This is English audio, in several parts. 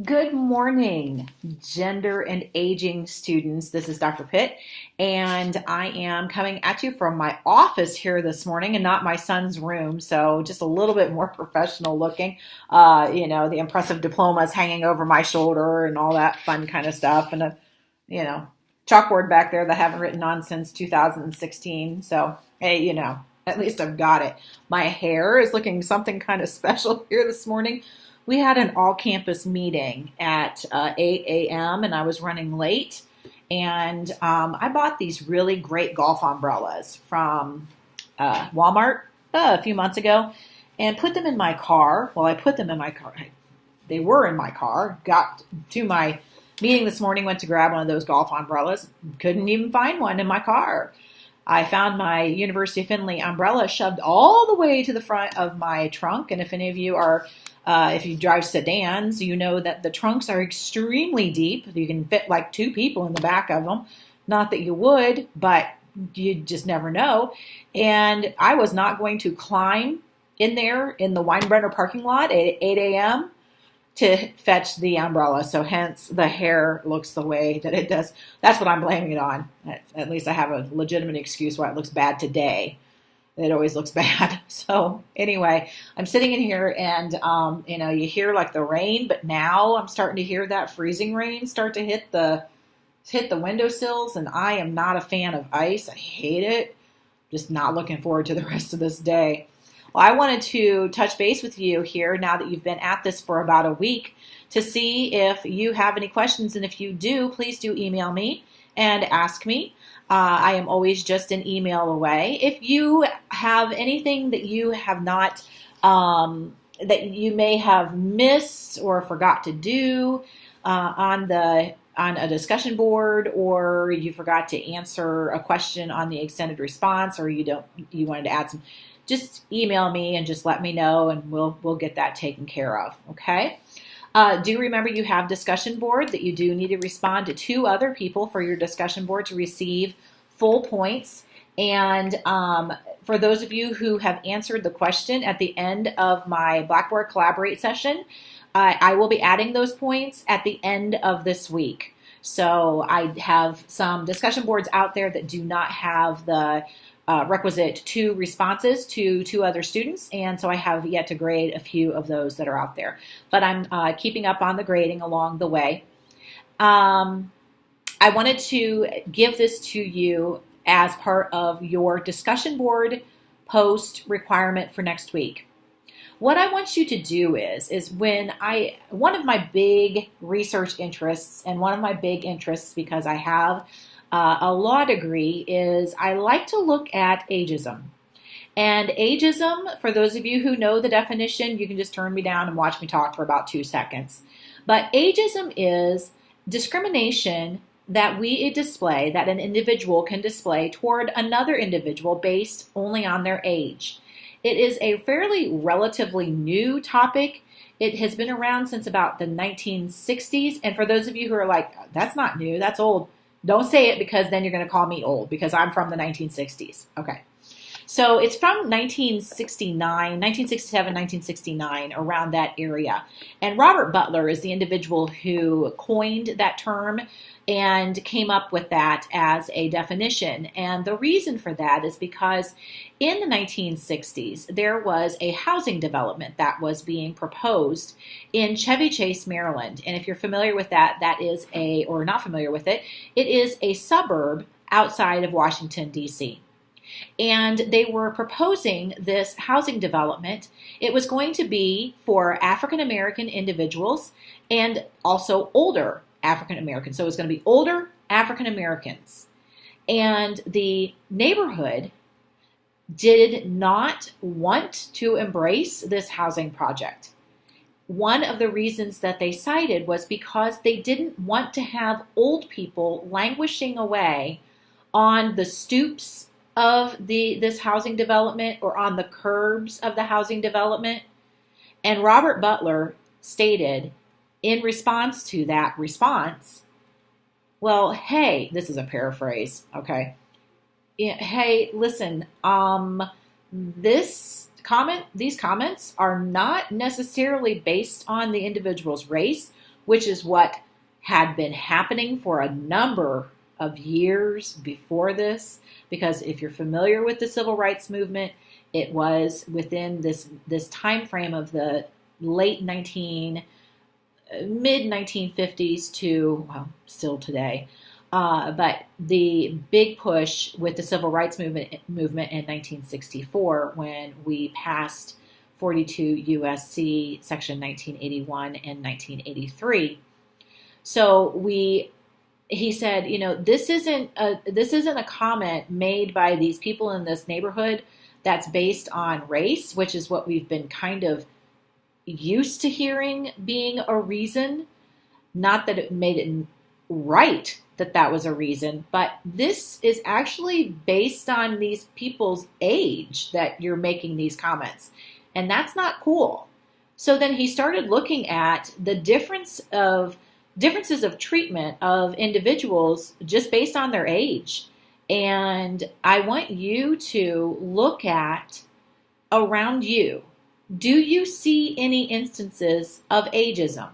Good morning, gender and aging students. This is Dr. Pitt, and I am coming at you from my office here this morning and not my son's room, so just a little bit more professional looking. The impressive diplomas hanging over my shoulder and all that fun kind of stuff, and you know, chalkboard back there that I haven't written on since 2016. So, hey, at least I've got it. My hair is looking something kind of special here this morning. We had an all-campus meeting at 8 a.m. and I was running late. And I bought these really great golf umbrellas from Walmart a few months ago and put them in my car. Well, I put them in my car. They were in my car. Got to my meeting this morning, went to grab one of those golf umbrellas. Couldn't even find one in my car. I found my University of Findlay umbrella shoved all the way to the front of my trunk. And if any of you are if you drive sedans, you know that the trunks are extremely deep. You can fit like two people in the back of them. Not that you would, but you just never know. And I was not going to climb in there in the Weinbrenner parking lot at 8 a.m. to fetch the umbrella. So hence the hair looks the way that it does. That's what I'm blaming it on. At least I have a legitimate excuse why it looks bad today. It always looks bad. So anyway, I'm sitting in here and, you hear like the rain, but now I'm starting to hear that freezing rain start to hit the windowsills. And I am not a fan of ice. I hate it. Just not looking forward to the rest of this day. Well, I wanted to touch base with you here now that you've been at this for about a week to see if you have any questions. And if you do, please do email me and ask me. I am always just an email away. If you have anything that you have not, that you may have missed or forgot to do on a discussion board, or you forgot to answer a question on the extended response, or you wanted to add some, just email me and just let me know, and we'll get that taken care of. Okay. Do remember you have discussion board that you do need to respond to 2 other people for your discussion board to receive full points. And for those of you who have answered the question at the end of my Blackboard Collaborate session, I will be adding those points at the end of this week. So I have some discussion boards out there that do not have the requisite 2 responses to 2 other students, and so I have yet to grade a few of those that are out there. But I'm keeping up on the grading along the way. I wanted to give this to you as part of your discussion board post requirement for next week. What I want you to do is one of my big research interests, and one of my big interests because I have a law degree, is I like to look at ageism. And ageism, for those of you who know the definition, you can just turn me down and watch me talk for about 2 seconds. But ageism is discrimination that an individual can display toward another individual based only on their age. It is a fairly relatively new topic. It has been around since about the 1960s. And for those of you who are like, that's not new, that's old, don't say it, because then you're going to call me old, because I'm from the 1960s. Okay. So it's from 1967, 1969, around that area. And Robert Butler is the individual who coined that term and came up with that as a definition. And the reason for that is because in the 1960s, there was a housing development that was being proposed in Chevy Chase, Maryland. And if you're familiar with that, or not familiar with it, it is a suburb outside of Washington, D.C. And they were proposing this housing development. It was going to be for African American individuals and also older African Americans. So it was going to be older African Americans. And the neighborhood did not want to embrace this housing project. One of the reasons that they cited was because they didn't want to have old people languishing away on the stoops of this housing development or on the curbs of the housing development. And Robert Butler stated in response to that response, well, hey, this is a paraphrase, okay? Hey, listen, these comments are not necessarily based on the individual's race which is what had been happening for a number of years before this. Because if you're familiar with the civil rights movement, it was within this time frame of the mid 1950s to, well, still today. But the big push with the civil rights movement in 1964, when we passed 42 USC section 1981 and 1983. So he said, this isn't a comment made by these people in this neighborhood that's based on race, which is what we've been kind of used to hearing being a reason. Not that it made it right that was a reason, but this is actually based on these people's age that you're making these comments. And that's not cool. So then he started looking at the differences of treatment of individuals just based on their age. And I want you to look at around you. Do you see any instances of ageism?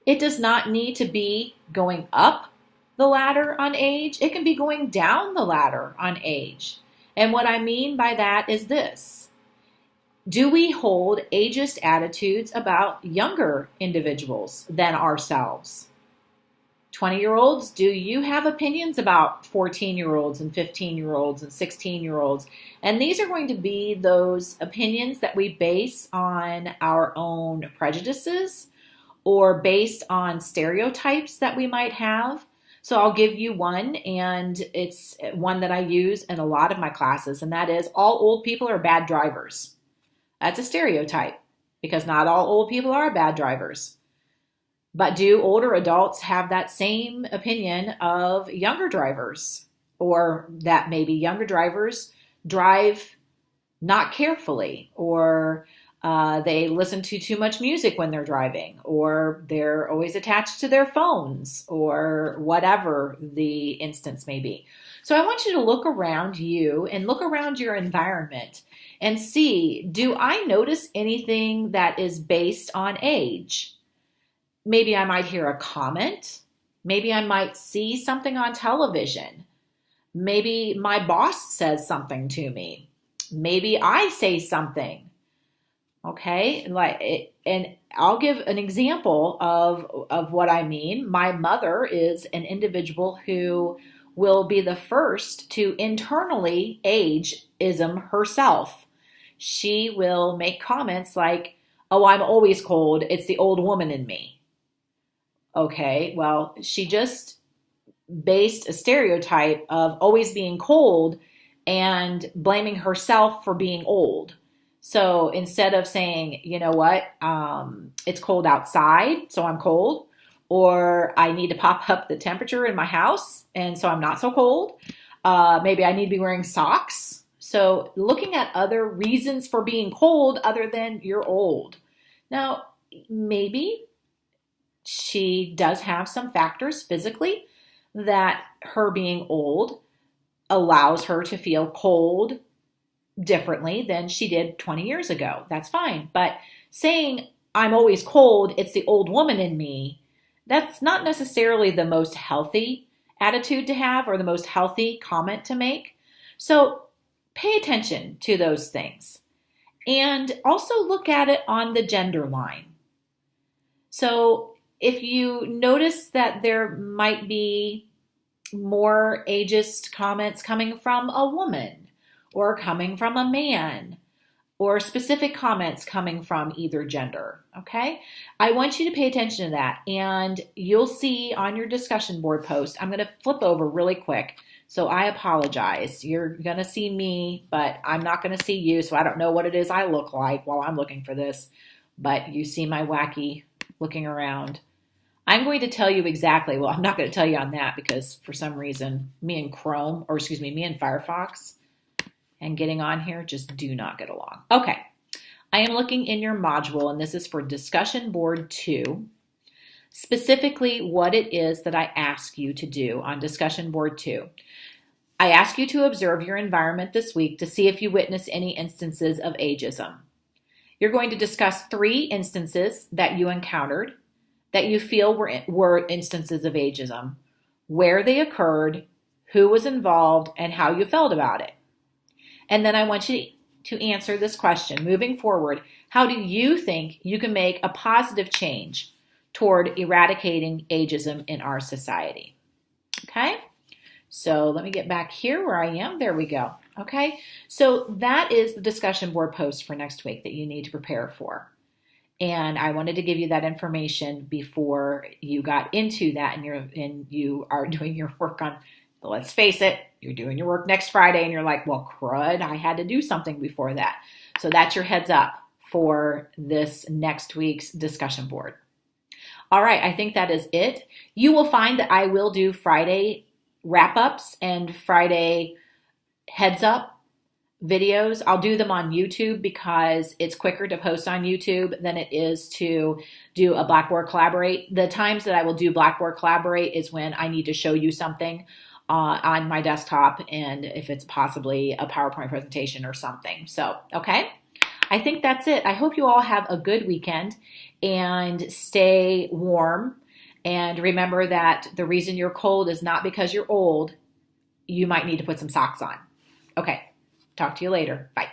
It does not need to be going up the ladder on age. It can be going down the ladder on age. And what I mean by that is this. Do we hold ageist attitudes about younger individuals than ourselves? 20-year-olds, do you have opinions about 14-year-olds and 15-year-olds and 16-year-olds? And these are going to be those opinions that we base on our own prejudices or based on stereotypes that we might have. So I'll give you one, and it's one that I use in a lot of my classes, and that is all old people are bad drivers. That's a stereotype because not all old people are bad drivers. But do older adults have that same opinion of younger drivers, or that maybe younger drivers drive not carefully, or they listen to too much music when they're driving, or they're always attached to their phones, or whatever the instance may be. So I want you to look around you and look around your environment and see, do I notice anything that is based on age? Maybe I might hear a comment. Maybe I might see something on television. Maybe my boss says something to me. Maybe I say something. Okay, and I'll give an example of what I mean. My mother is an individual who will be the first to internally ageism herself. She will make comments like, "Oh, I'm always cold. It's the old woman in me." Okay, well, she just based a stereotype of always being cold and blaming herself for being old. So instead of saying, you know what, it's cold outside, so I'm cold, or I need to pop up the temperature in my house, and so I'm not so cold. Maybe I need to be wearing socks. So looking at other reasons for being cold other than you're old. Now, maybe she does have some factors physically that her being old allows her to feel cold differently than she did 20 years ago. That's fine. But saying I'm always cold, it's the old woman in me, that's not necessarily the most healthy attitude to have or the most healthy comment to make. So pay attention to those things. And also look at it on the gender line. So if you notice that there might be more ageist comments coming from a woman or coming from a man, or specific comments coming from either gender, okay? I want you to pay attention to that, and you'll see on your discussion board post, I'm going to flip over really quick, so I apologize. You're going to see me, but I'm not going to see you, so I don't know what it is I look like while I'm looking for this, but you see my wacky looking around. I'm going to tell you exactly, well, I'm not going to tell you on that because for some reason, me and Firefox and getting on here just do not get along. Okay, I am looking in your module, and this is for discussion board 2, specifically what it is that I ask you to do on discussion board 2. I ask you to observe your environment this week to see if you witness any instances of ageism. You're going to discuss 3 instances that you encountered, that you feel were instances of ageism, where they occurred, who was involved, and how you felt about it. And then I want you to answer this question. Moving forward, how do you think you can make a positive change toward eradicating ageism in our society? Okay? So let me get back here where I am. There we go. Okay? So that is the discussion board post for next week that you need to prepare for. And I wanted to give you that information before you got into that and you are doing your work on, let's face it, you're doing your work next Friday and you're like, well, crud, I had to do something before that. So that's your heads up for this next week's discussion board. All right, I think that is it. You will find that I will do Friday wrap-ups and Friday heads-up videos. I'll do them on YouTube because it's quicker to post on YouTube than it is to do a Blackboard Collaborate. The times that I will do Blackboard Collaborate is when I need to show you something on my desktop, and if it's possibly a PowerPoint presentation or something. So, okay. I think that's it. I hope you all have a good weekend and stay warm. And remember that the reason you're cold is not because you're old. You might need to put some socks on. Okay. Talk to you later. Bye.